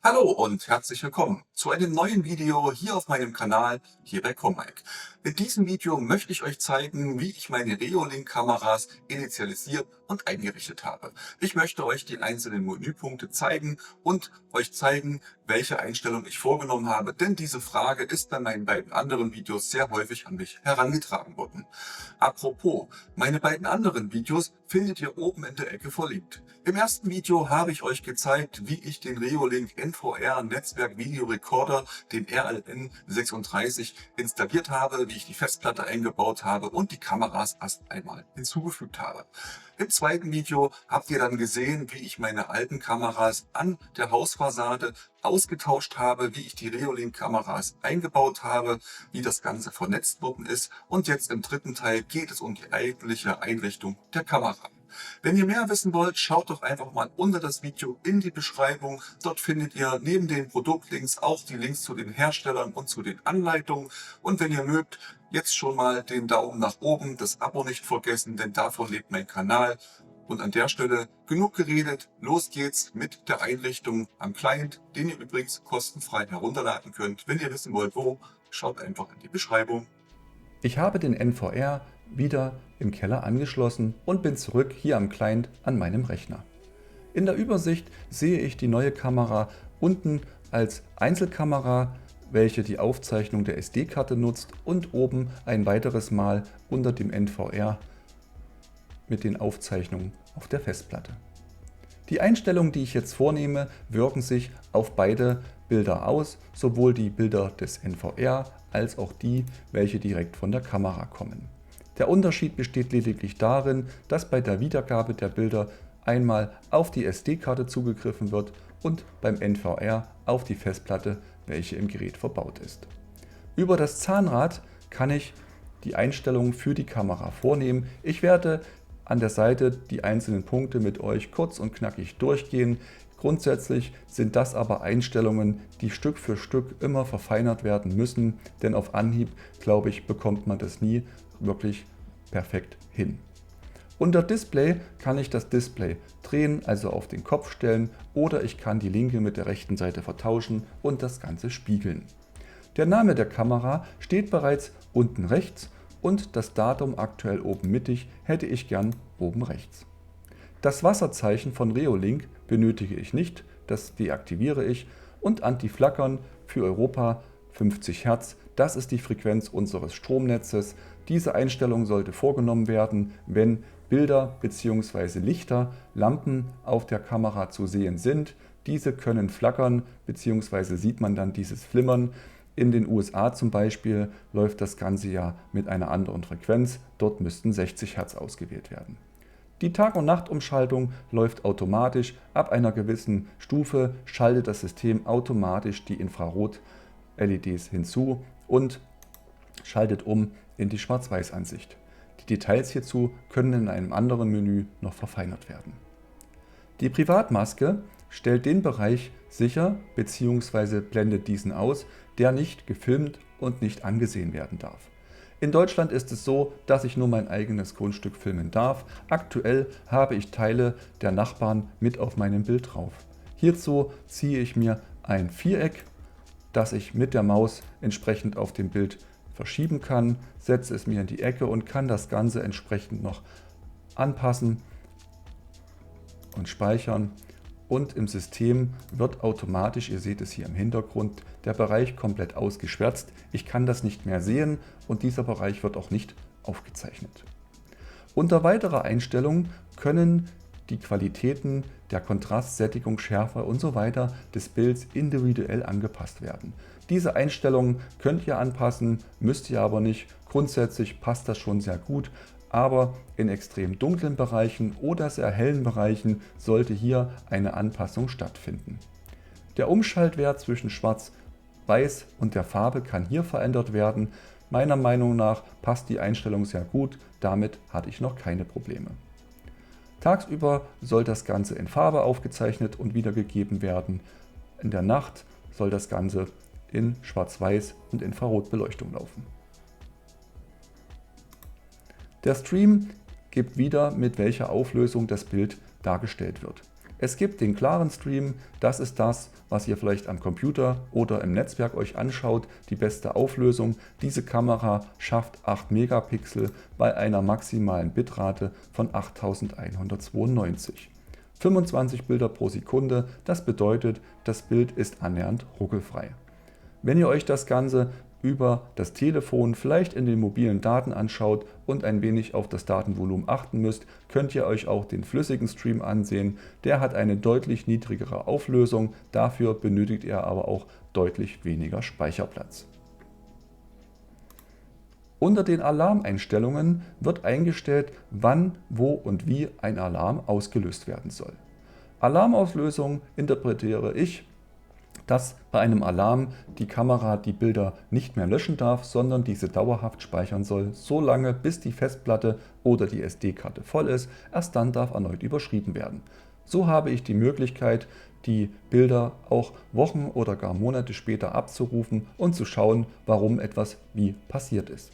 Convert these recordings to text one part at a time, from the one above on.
Hallo und herzlich willkommen zu einem neuen Video hier auf meinem Kanal, hier bei Comike. In diesem Video möchte ich euch zeigen, wie ich meine Reolink-Kameras initialisiert und eingerichtet habe. Ich möchte euch die einzelnen Menüpunkte zeigen und euch zeigen, welche Einstellungen ich vorgenommen habe, denn diese Frage ist bei meinen beiden anderen Videos sehr häufig an mich herangetragen worden. Apropos, meine beiden anderen Videos findet ihr oben in der Ecke verlinkt. Im ersten Video habe ich euch gezeigt, wie ich den Reolink NVR Netzwerk Video Recorder, den RLN36, installiert habe, wie ich die Festplatte eingebaut habe und die Kameras erst einmal hinzugefügt habe. Im zweiten Video habt ihr dann gesehen, wie ich meine alten Kameras an der Hausfassade ausgetauscht habe, wie ich die Reolink-Kameras eingebaut habe, wie das Ganze vernetzt worden ist, und jetzt im dritten Teil geht es um die eigentliche Einrichtung der Kamera. Wenn ihr mehr wissen wollt, schaut doch einfach mal unter das Video in die Beschreibung. Dort findet ihr neben den Produktlinks auch die Links zu den Herstellern und zu den Anleitungen. Und wenn ihr mögt, jetzt schon mal den Daumen nach oben, das Abo nicht vergessen, denn davon lebt mein Kanal. Und an der Stelle genug geredet, los geht's mit der Einrichtung am Client, den ihr übrigens kostenfrei herunterladen könnt. Wenn ihr wissen wollt, wo, schaut einfach in die Beschreibung. Ich habe den NVR wieder im Keller angeschlossen und bin zurück hier am Client an meinem Rechner. In der Übersicht sehe ich die neue Kamera unten als Einzelkamera, welche die Aufzeichnung der SD-Karte nutzt, und oben ein weiteres Mal unter dem NVR mit den Aufzeichnungen auf der Festplatte. Die Einstellungen, die ich jetzt vornehme, wirken sich auf beide Bilder aus, sowohl die Bilder des NVR als auch die, welche direkt von der Kamera kommen. Der Unterschied besteht lediglich darin, dass bei der Wiedergabe der Bilder einmal auf die SD-Karte zugegriffen wird und beim NVR auf die Festplatte, welche im Gerät verbaut ist. Über das Zahnrad kann ich die Einstellungen für die Kamera vornehmen. Ich werde an der Seite die einzelnen Punkte mit euch kurz und knackig durchgehen. Grundsätzlich sind das aber Einstellungen, die Stück für Stück immer verfeinert werden müssen, denn auf Anhieb, glaube ich, bekommt man das nie wirklich perfekt hin. Unter Display kann ich das Display drehen, also auf den Kopf stellen, oder ich kann die linke mit der rechten Seite vertauschen und das Ganze spiegeln. Der Name der Kamera steht bereits unten rechts und das Datum aktuell oben mittig hätte ich gern oben rechts. Das Wasserzeichen von Reolink benötige ich nicht, das deaktiviere ich, und Anti-Flackern für Europa 50 Hertz, das ist die Frequenz unseres Stromnetzes. Diese Einstellung sollte vorgenommen werden, wenn Bilder bzw. Lichter, Lampen auf der Kamera zu sehen sind. Diese können flackern bzw. sieht man dann dieses Flimmern. In den USA zum Beispiel läuft das Ganze ja mit einer anderen Frequenz. Dort müssten 60 Hertz ausgewählt werden. Die Tag- und Nachtumschaltung läuft automatisch. Ab einer gewissen Stufe schaltet das System automatisch die Infrarot-LEDs hinzu und schaltet um in die Schwarz-Weiß-Ansicht. Die Details hierzu können in einem anderen Menü noch verfeinert werden. Die Privatmaske stellt den Bereich sicher bzw. blendet diesen aus, der nicht gefilmt und nicht angesehen werden darf. In Deutschland ist es so, dass ich nur mein eigenes Grundstück filmen darf. Aktuell habe ich Teile der Nachbarn mit auf meinem Bild drauf. Hierzu ziehe ich mir ein Viereck, das ich mit der Maus entsprechend auf dem Bild verschieben kann, setze es mir in die Ecke und kann das Ganze entsprechend noch anpassen und speichern. Und im System wird automatisch, ihr seht es hier im Hintergrund, der Bereich komplett ausgeschwärzt. Ich kann das nicht mehr sehen und dieser Bereich wird auch nicht aufgezeichnet. Unter weiterer Einstellung können die Qualitäten der Kontrast, Sättigung, Schärfe und so weiter des Bilds individuell angepasst werden. Diese Einstellungen könnt ihr anpassen, müsst ihr aber nicht. Grundsätzlich passt das schon sehr gut. Aber in extrem dunklen Bereichen oder sehr hellen Bereichen sollte hier eine Anpassung stattfinden. Der Umschaltwert zwischen Schwarz-Weiß und der Farbe kann hier verändert werden. Meiner Meinung nach passt die Einstellung sehr gut, damit hatte ich noch keine Probleme. Tagsüber soll das Ganze in Farbe aufgezeichnet und wiedergegeben werden. In der Nacht soll das Ganze in Schwarz-Weiß und Infrarotbeleuchtung laufen. Der Stream gibt wieder, mit welcher Auflösung das Bild dargestellt wird. Es gibt den klaren Stream, das ist das, was ihr vielleicht am Computer oder im Netzwerk euch anschaut, die beste Auflösung. Diese Kamera schafft 8 Megapixel bei einer maximalen Bitrate von 8192. 25 Bilder pro Sekunde, das bedeutet, das Bild ist annähernd ruckelfrei. Wenn ihr euch das Ganze über das Telefon vielleicht in den mobilen Daten anschaut und ein wenig auf das Datenvolumen achten müsst, könnt ihr euch auch den flüssigen Stream ansehen. Der hat eine deutlich niedrigere Auflösung, dafür benötigt er aber auch deutlich weniger Speicherplatz. Unter den Alarmeinstellungen wird eingestellt, wann, wo und wie ein Alarm ausgelöst werden soll. Alarmauslösung interpretiere ich, dass bei einem Alarm die Kamera die Bilder nicht mehr löschen darf, sondern diese dauerhaft speichern soll, so lange bis die Festplatte oder die SD-Karte voll ist. Erst dann darf erneut überschrieben werden. So habe ich die Möglichkeit, die Bilder auch Wochen oder gar Monate später abzurufen und zu schauen, warum etwas wie passiert ist.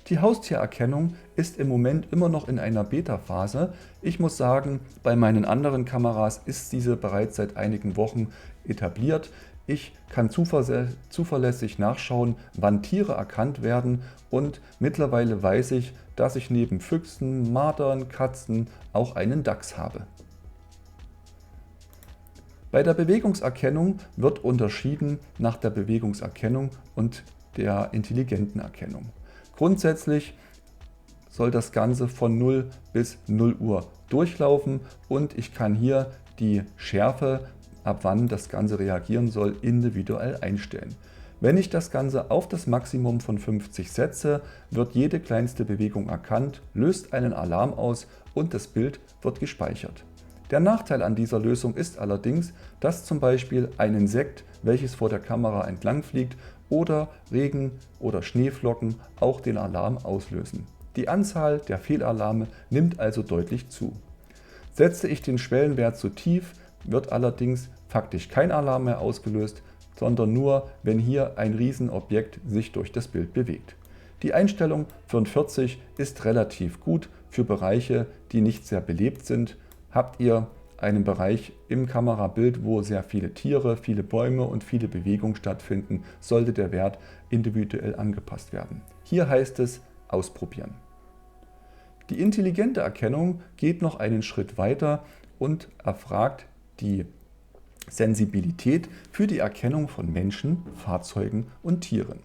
Die Haustiererkennung ist im Moment immer noch in einer Beta-Phase. Ich muss sagen, bei meinen anderen Kameras ist diese bereits seit einigen Wochen etabliert. Ich kann zuverlässig nachschauen, wann Tiere erkannt werden, und mittlerweile weiß ich, dass ich neben Füchsen, Martern, Katzen auch einen Dachs habe. Bei der Bewegungserkennung wird unterschieden nach der Bewegungserkennung und der intelligenten Erkennung. Grundsätzlich soll das Ganze von 0 bis 0 Uhr durchlaufen und ich kann hier die Schärfe, ab wann das Ganze reagieren soll, individuell einstellen. Wenn ich das Ganze auf das Maximum von 50 setze, wird jede kleinste Bewegung erkannt, löst einen Alarm aus und das Bild wird gespeichert. Der Nachteil an dieser Lösung ist allerdings, dass zum Beispiel ein Insekt, welches vor der Kamera entlang fliegt, oder Regen- oder Schneeflocken auch den Alarm auslösen. Die Anzahl der Fehlalarme nimmt also deutlich zu. Setze ich den Schwellenwert zu tief, wird allerdings faktisch kein Alarm mehr ausgelöst, sondern nur, wenn hier ein Riesenobjekt sich durch das Bild bewegt. Die Einstellung von 40 ist relativ gut für Bereiche, die nicht sehr belebt sind. Habt ihr einen Bereich im Kamerabild, wo sehr viele Tiere, viele Bäume und viele Bewegungen stattfinden, sollte der Wert individuell angepasst werden. Hier heißt es ausprobieren. Die intelligente Erkennung geht noch einen Schritt weiter und erfragt die Sensibilität für die Erkennung von Menschen, Fahrzeugen und Tieren.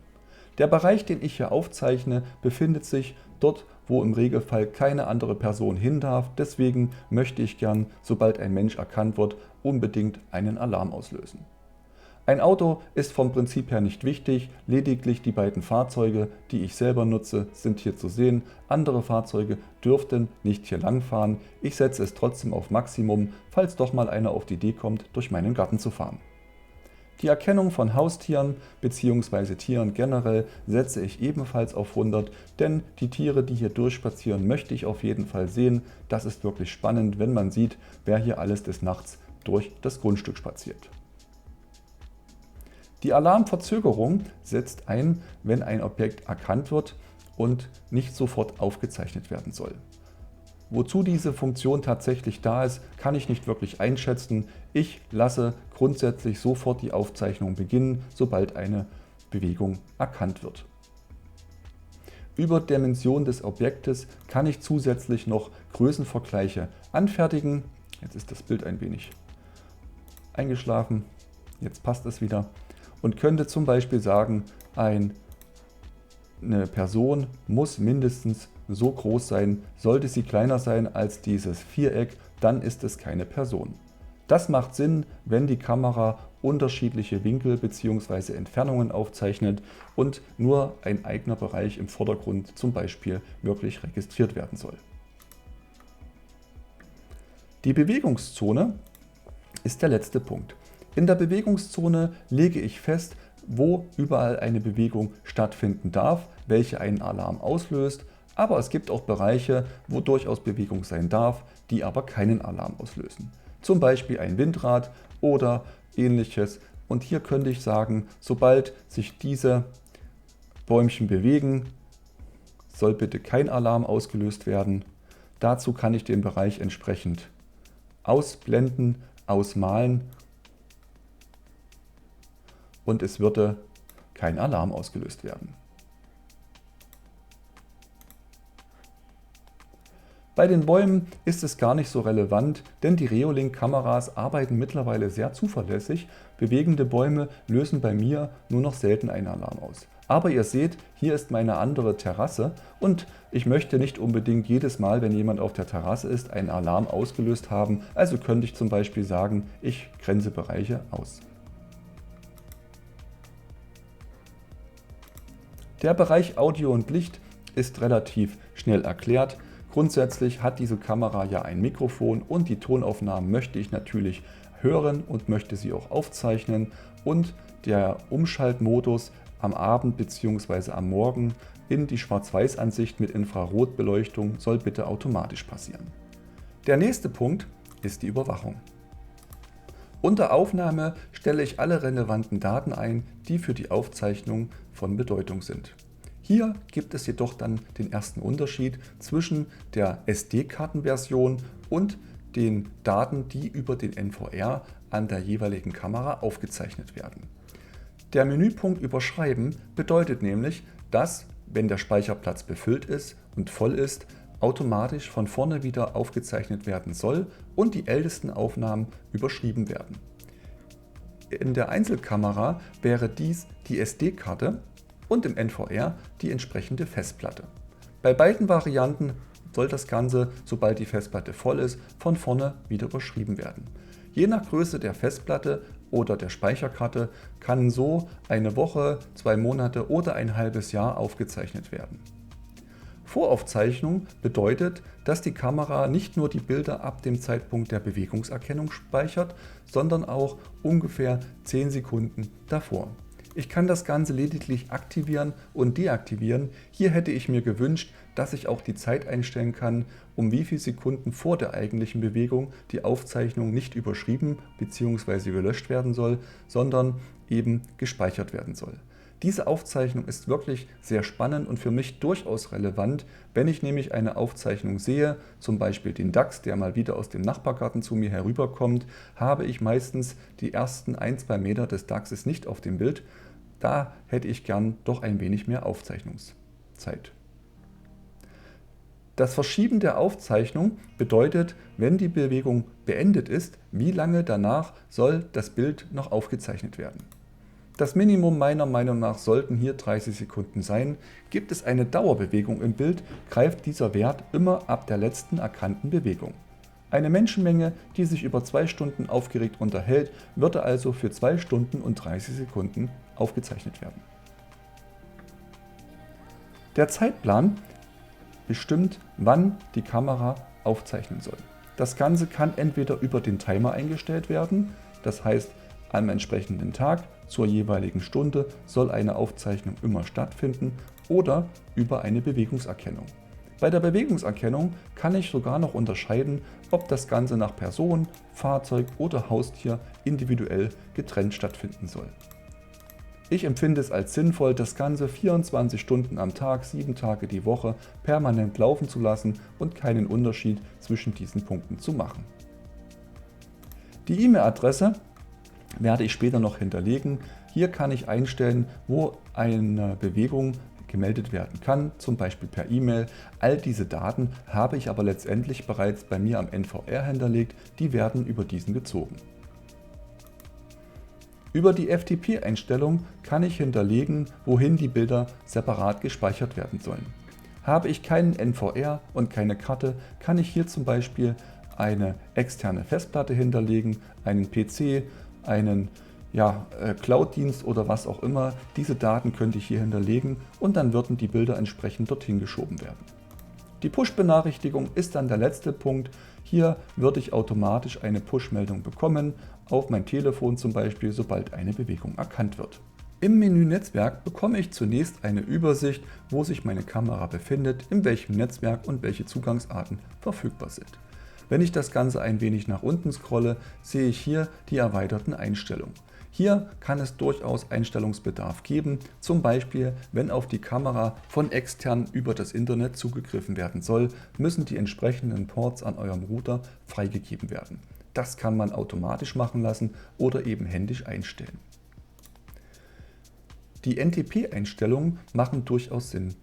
Der Bereich, den ich hier aufzeichne, befindet sich dort, wo im Regelfall keine andere Person hin darf. Deswegen möchte ich gern, sobald ein Mensch erkannt wird, unbedingt einen Alarm auslösen. Ein Auto ist vom Prinzip her nicht wichtig, lediglich die beiden Fahrzeuge, die ich selber nutze, sind hier zu sehen. Andere Fahrzeuge dürften nicht hier langfahren. Ich setze es trotzdem auf Maximum, falls doch mal einer auf die Idee kommt, durch meinen Garten zu fahren. Die Erkennung von Haustieren bzw. Tieren generell setze ich ebenfalls auf 100, denn die Tiere, die hier durchspazieren, möchte ich auf jeden Fall sehen. Das ist wirklich spannend, wenn man sieht, wer hier alles des Nachts durch das Grundstück spaziert. Die Alarmverzögerung setzt ein, wenn ein Objekt erkannt wird und nicht sofort aufgezeichnet werden soll. Wozu diese Funktion tatsächlich da ist, kann ich nicht wirklich einschätzen. Ich lasse grundsätzlich sofort die Aufzeichnung beginnen, sobald eine Bewegung erkannt wird. Über Dimension des Objektes kann ich zusätzlich noch Größenvergleiche anfertigen. Jetzt ist das Bild ein wenig eingeschlafen, jetzt passt es wieder. Und könnte zum Beispiel sagen, eine Person muss mindestens so groß sein. Sollte sie kleiner sein als dieses Viereck, dann ist es keine Person. Das macht Sinn, wenn die Kamera unterschiedliche Winkel bzw. Entfernungen aufzeichnet und nur ein eigener Bereich im Vordergrund zum Beispiel wirklich registriert werden soll. Die Bewegungszone ist der letzte Punkt. In der Bewegungszone lege ich fest, wo überall eine Bewegung stattfinden darf, welche einen Alarm auslöst, aber es gibt auch Bereiche, wo durchaus Bewegung sein darf, die aber keinen Alarm auslösen. Zum Beispiel ein Windrad oder ähnliches. Und hier könnte ich sagen, sobald sich diese Bäumchen bewegen, soll bitte kein Alarm ausgelöst werden. Dazu kann ich den Bereich entsprechend ausblenden, ausmalen und es würde kein Alarm ausgelöst werden. Bei den Bäumen ist es gar nicht so relevant, denn die Reolink-Kameras arbeiten mittlerweile sehr zuverlässig. Bewegende Bäume lösen bei mir nur noch selten einen Alarm aus. Aber ihr seht, hier ist meine andere Terrasse und ich möchte nicht unbedingt jedes Mal, wenn jemand auf der Terrasse ist, einen Alarm ausgelöst haben. Also könnte ich zum Beispiel sagen, ich grenze Bereiche aus. Der Bereich Audio und Licht ist relativ schnell erklärt. Grundsätzlich hat diese Kamera ja ein Mikrofon und die Tonaufnahmen möchte ich natürlich hören und möchte sie auch aufzeichnen. Und der Umschaltmodus am Abend bzw. am Morgen in die Schwarz-Weiß-Ansicht mit Infrarotbeleuchtung soll bitte automatisch passieren. Der nächste Punkt ist die Überwachung. Unter Aufnahme stelle ich alle relevanten Daten ein, die für die Aufzeichnung von Bedeutung sind. Hier gibt es jedoch dann den ersten Unterschied zwischen der SD-Kartenversion und den Daten, die über den NVR an der jeweiligen Kamera aufgezeichnet werden. Der Menüpunkt Überschreiben bedeutet nämlich, dass, wenn der Speicherplatz befüllt ist und voll ist, automatisch von vorne wieder aufgezeichnet werden soll und die ältesten Aufnahmen überschrieben werden. In der Einzelkamera wäre dies die SD-Karte und im NVR die entsprechende Festplatte. Bei beiden Varianten soll das Ganze, sobald die Festplatte voll ist, von vorne wieder überschrieben werden. Je nach Größe der Festplatte oder der Speicherkarte kann so eine Woche, 2 Monate oder ein halbes Jahr aufgezeichnet werden. Voraufzeichnung bedeutet, dass die Kamera nicht nur die Bilder ab dem Zeitpunkt der Bewegungserkennung speichert, sondern auch ungefähr 10 Sekunden davor. Ich kann das Ganze lediglich aktivieren und deaktivieren. Hier hätte ich mir gewünscht, dass ich auch die Zeit einstellen kann, um wie viele Sekunden vor der eigentlichen Bewegung die Aufzeichnung nicht überschrieben bzw. gelöscht werden soll, sondern eben gespeichert werden soll. Diese Aufzeichnung ist wirklich sehr spannend und für mich durchaus relevant, wenn ich nämlich eine Aufzeichnung sehe, zum Beispiel den Dachs, der mal wieder aus dem Nachbargarten zu mir herüberkommt, habe ich meistens die ersten 1-2 Meter des Dachses nicht auf dem Bild. Da hätte ich gern doch ein wenig mehr Aufzeichnungszeit. Das Verschieben der Aufzeichnung bedeutet, wenn die Bewegung beendet ist, wie lange danach soll das Bild noch aufgezeichnet werden. Das Minimum meiner Meinung nach sollten hier 30 Sekunden sein. Gibt es eine Dauerbewegung im Bild, greift dieser Wert immer ab der letzten erkannten Bewegung. Eine Menschenmenge, die sich über 2 Stunden aufgeregt unterhält, würde also für 2 Stunden und 30 Sekunden aufgezeichnet werden. Der Zeitplan bestimmt, wann die Kamera aufzeichnen soll. Das Ganze kann entweder über den Timer eingestellt werden, das heißt, am entsprechenden Tag zur jeweiligen Stunde soll eine Aufzeichnung immer stattfinden oder über eine Bewegungserkennung. Bei der Bewegungserkennung kann ich sogar noch unterscheiden, ob das Ganze nach Person, Fahrzeug oder Haustier individuell getrennt stattfinden soll. Ich empfinde es als sinnvoll, das Ganze 24 Stunden am Tag, 7 Tage die Woche permanent laufen zu lassen und keinen Unterschied zwischen diesen Punkten zu machen. Die E-Mail-Adresse werde ich später noch hinterlegen. Hier kann ich einstellen, wo eine Bewegung gemeldet werden kann, zum Beispiel per E-Mail. All diese Daten habe ich aber letztendlich bereits bei mir am NVR hinterlegt, die werden über diesen gezogen. Über die FTP-Einstellung kann ich hinterlegen, wohin die Bilder separat gespeichert werden sollen. Habe ich keinen NVR und keine Karte, kann ich hier zum Beispiel eine externe Festplatte hinterlegen, einen PC, einen Cloud-Dienst oder was auch immer. Diese Daten könnte ich hier hinterlegen und dann würden die Bilder entsprechend dorthin geschoben werden. Die Push-Benachrichtigung ist dann der letzte Punkt. Hier würde ich automatisch eine Push-Meldung bekommen, auf mein Telefon zum Beispiel, sobald eine Bewegung erkannt wird. Im Menü Netzwerk bekomme ich zunächst eine Übersicht, wo sich meine Kamera befindet, in welchem Netzwerk und welche Zugangsarten verfügbar sind. Wenn ich das Ganze ein wenig nach unten scrolle, sehe ich hier die erweiterten Einstellungen. Hier kann es durchaus Einstellungsbedarf geben, zum Beispiel wenn auf die Kamera von extern über das Internet zugegriffen werden soll, müssen die entsprechenden Ports an eurem Router freigegeben werden. Das kann man automatisch machen lassen oder eben händisch einstellen. Die NTP-Einstellungen machen durchaus Sinn.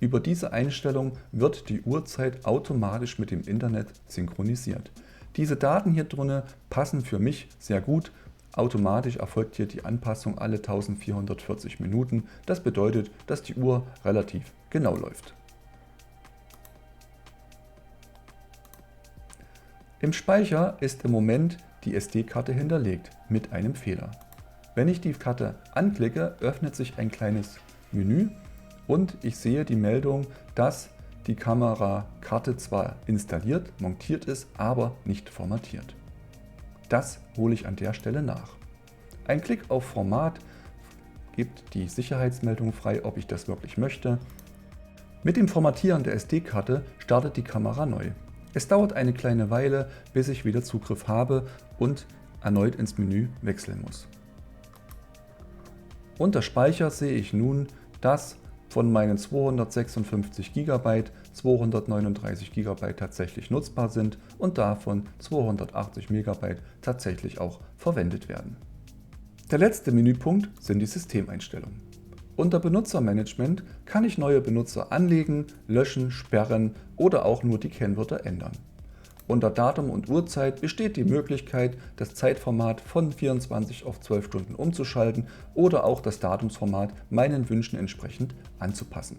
Über diese Einstellung wird die Uhrzeit automatisch mit dem Internet synchronisiert. Diese Daten hier drin passen für mich sehr gut. Automatisch erfolgt hier die Anpassung alle 1440 Minuten. Das bedeutet, dass die Uhr relativ genau läuft. Im Speicher ist im Moment die SD-Karte hinterlegt mit einem Fehler. Wenn ich die Karte anklicke, öffnet sich ein kleines Menü und ich sehe die Meldung, dass die Kamerakarte zwar installiert, montiert ist, aber nicht formatiert. Das hole ich an der Stelle nach. Ein Klick auf Format gibt die Sicherheitsmeldung frei, ob ich das wirklich möchte. Mit dem Formatieren der SD-Karte startet die Kamera neu. Es dauert eine kleine Weile, bis ich wieder Zugriff habe und erneut ins Menü wechseln muss. Unter Speicher sehe ich nun, dass von meinen 256 GB 239 GB tatsächlich nutzbar sind und davon 280 MB tatsächlich auch verwendet werden. Der letzte Menüpunkt sind die Systemeinstellungen. Unter Benutzermanagement kann ich neue Benutzer anlegen, löschen, sperren oder auch nur die Kennwörter ändern. Unter Datum und Uhrzeit besteht die Möglichkeit, das Zeitformat von 24 auf 12 Stunden umzuschalten oder auch das Datumsformat meinen Wünschen entsprechend anzupassen.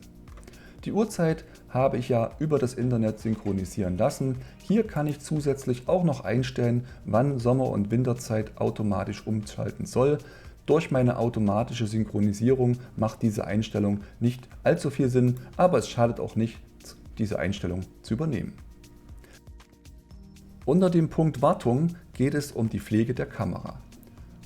Die Uhrzeit habe ich ja über das Internet synchronisieren lassen. Hier kann ich zusätzlich auch noch einstellen, wann Sommer- und Winterzeit automatisch umschalten soll. Durch meine automatische Synchronisierung macht diese Einstellung nicht allzu viel Sinn, aber es schadet auch nicht, diese Einstellung zu übernehmen. Unter dem Punkt Wartung geht es um die Pflege der Kamera.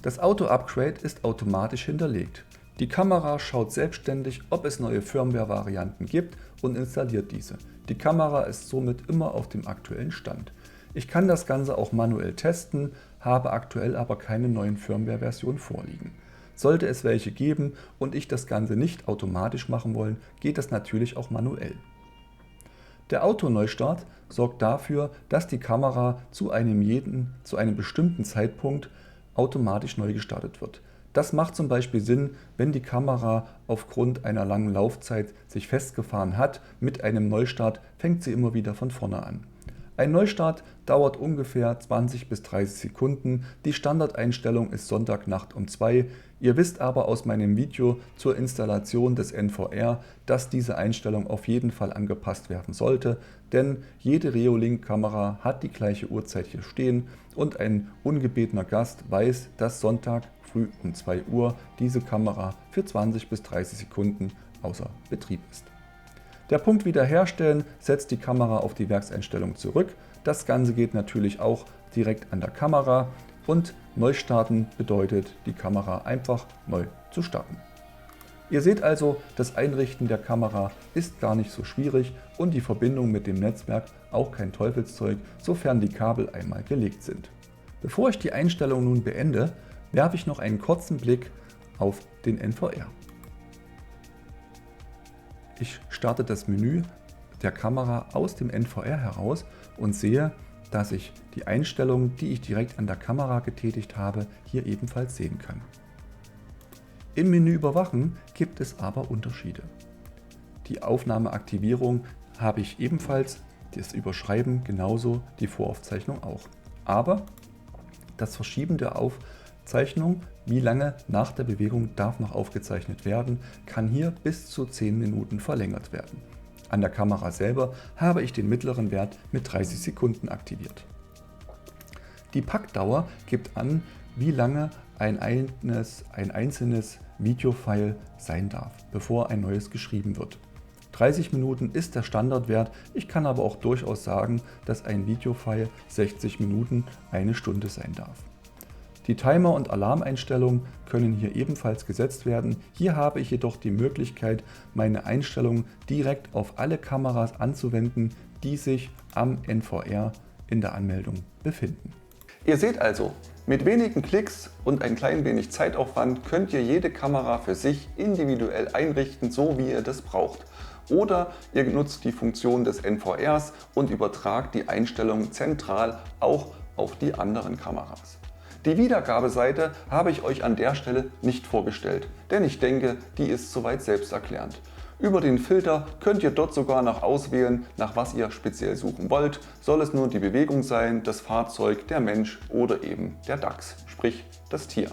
Das Auto-Upgrade ist automatisch hinterlegt. Die Kamera schaut selbstständig, ob es neue Firmware-Varianten gibt und installiert diese. Die Kamera ist somit immer auf dem aktuellen Stand. Ich kann das Ganze auch manuell testen, habe aktuell aber keine neuen Firmware-Versionen vorliegen. Sollte es welche geben und ich das Ganze nicht automatisch machen wollen, geht das natürlich auch manuell. Der Autoneustart sorgt dafür, dass die Kamera zu einem bestimmten Zeitpunkt automatisch neu gestartet wird. Das macht zum Beispiel Sinn, wenn die Kamera aufgrund einer langen Laufzeit sich festgefahren hat. Mit einem Neustart fängt sie immer wieder von vorne an. Ein Neustart dauert ungefähr 20 bis 30 Sekunden. Die Standardeinstellung ist Sonntagnacht um 2. Ihr wisst aber aus meinem Video zur Installation des NVR, dass diese Einstellung auf jeden Fall angepasst werden sollte, denn jede Reolink-Kamera hat die gleiche Uhrzeit hier stehen und ein ungebetener Gast weiß, dass Sonntag früh um 2 Uhr diese Kamera für 20 bis 30 Sekunden außer Betrieb ist. Der Punkt Wiederherstellen setzt die Kamera auf die Werkseinstellung zurück. Das Ganze geht natürlich auch direkt an der Kamera und Neustarten bedeutet, die Kamera einfach neu zu starten. Ihr seht also, das Einrichten der Kamera ist gar nicht so schwierig und die Verbindung mit dem Netzwerk auch kein Teufelszeug, sofern die Kabel einmal gelegt sind. Bevor ich die Einstellung nun beende, werfe ich noch einen kurzen Blick auf den NVR. Ich starte das Menü der Kamera aus dem NVR heraus und sehe, dass ich die Einstellungen, die ich direkt an der Kamera getätigt habe, hier ebenfalls sehen kann. Im Menü Überwachen gibt es aber Unterschiede. Die Aufnahmeaktivierung habe ich ebenfalls, das Überschreiben genauso, die Voraufzeichnung auch. Aber das Verschieben der Aufzeichnung, wie lange nach der Bewegung darf noch aufgezeichnet werden, kann hier bis zu 10 Minuten verlängert werden. An der Kamera selber habe ich den mittleren Wert mit 30 Sekunden aktiviert. Die Packdauer gibt an, wie lange ein einzelnes Videofile sein darf, bevor ein neues geschrieben wird. 30 Minuten ist der Standardwert, ich kann aber auch durchaus sagen, dass ein Videofile 60 Minuten, eine Stunde sein darf. Die Timer- und Alarmeinstellungen können hier ebenfalls gesetzt werden. Hier habe ich jedoch die Möglichkeit, meine Einstellungen direkt auf alle Kameras anzuwenden, die sich am NVR in der Anmeldung befinden. Ihr seht also, mit wenigen Klicks und ein klein wenig Zeitaufwand könnt ihr jede Kamera für sich individuell einrichten, so wie ihr das braucht. Oder ihr nutzt die Funktion des NVRs und übertragt die Einstellungen zentral auch auf die anderen Kameras. Die Wiedergabeseite habe ich euch an der Stelle nicht vorgestellt, denn ich denke, die ist soweit selbsterklärend. Über den Filter könnt ihr dort sogar noch auswählen, nach was ihr speziell suchen wollt. Soll es nur die Bewegung sein, das Fahrzeug, der Mensch oder eben der Dachs, sprich das Tier.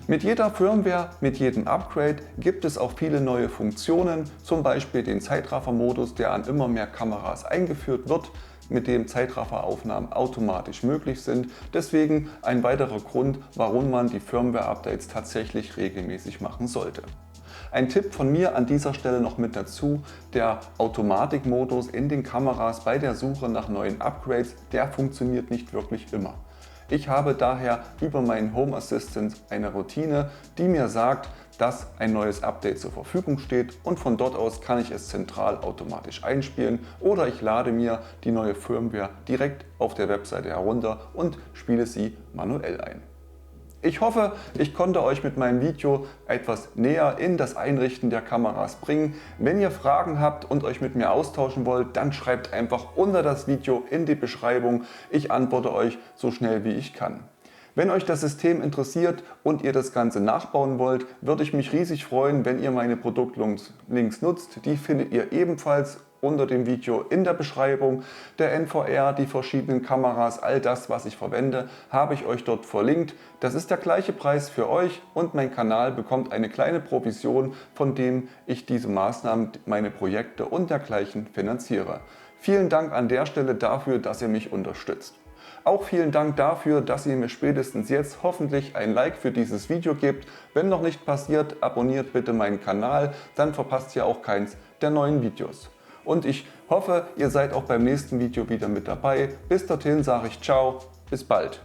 Mit jeder Firmware, mit jedem Upgrade gibt es auch viele neue Funktionen, zum Beispiel den Zeitraffer-Modus, der an immer mehr Kameras eingeführt wird, mit dem Zeitrafferaufnahmen automatisch möglich sind. Deswegen ein weiterer Grund, warum man die Firmware-Updates tatsächlich regelmäßig machen sollte. Ein Tipp von mir an dieser Stelle noch mit dazu: der Automatikmodus in den Kameras bei der Suche nach neuen Upgrades, der funktioniert nicht wirklich immer. Ich habe daher über meinen Home Assistant eine Routine, die mir sagt, dass ein neues Update zur Verfügung steht, und von dort aus kann ich es zentral automatisch einspielen oder ich lade mir die neue Firmware direkt auf der Webseite herunter und spiele sie manuell ein. Ich hoffe, ich konnte euch mit meinem Video etwas näher in das Einrichten der Kameras bringen. Wenn ihr Fragen habt und euch mit mir austauschen wollt, dann schreibt einfach unter das Video in die Beschreibung. Ich antworte euch so schnell wie ich kann. Wenn euch das System interessiert und ihr das Ganze nachbauen wollt, würde ich mich riesig freuen, wenn ihr meine Produktlinks nutzt. Die findet ihr ebenfalls unter dem Video in der Beschreibung. Der NVR, die verschiedenen Kameras, all das, was ich verwende, habe ich euch dort verlinkt. Das ist der gleiche Preis für euch und mein Kanal bekommt eine kleine Provision, von dem ich diese Maßnahmen, meine Projekte und dergleichen finanziere. Vielen Dank an der Stelle dafür, dass ihr mich unterstützt. Auch vielen Dank dafür, dass ihr mir spätestens jetzt hoffentlich ein Like für dieses Video gebt. Wenn noch nicht passiert, abonniert bitte meinen Kanal, dann verpasst ihr auch keins der neuen Videos. Und ich hoffe, ihr seid auch beim nächsten Video wieder mit dabei. Bis dorthin sage ich ciao, bis bald.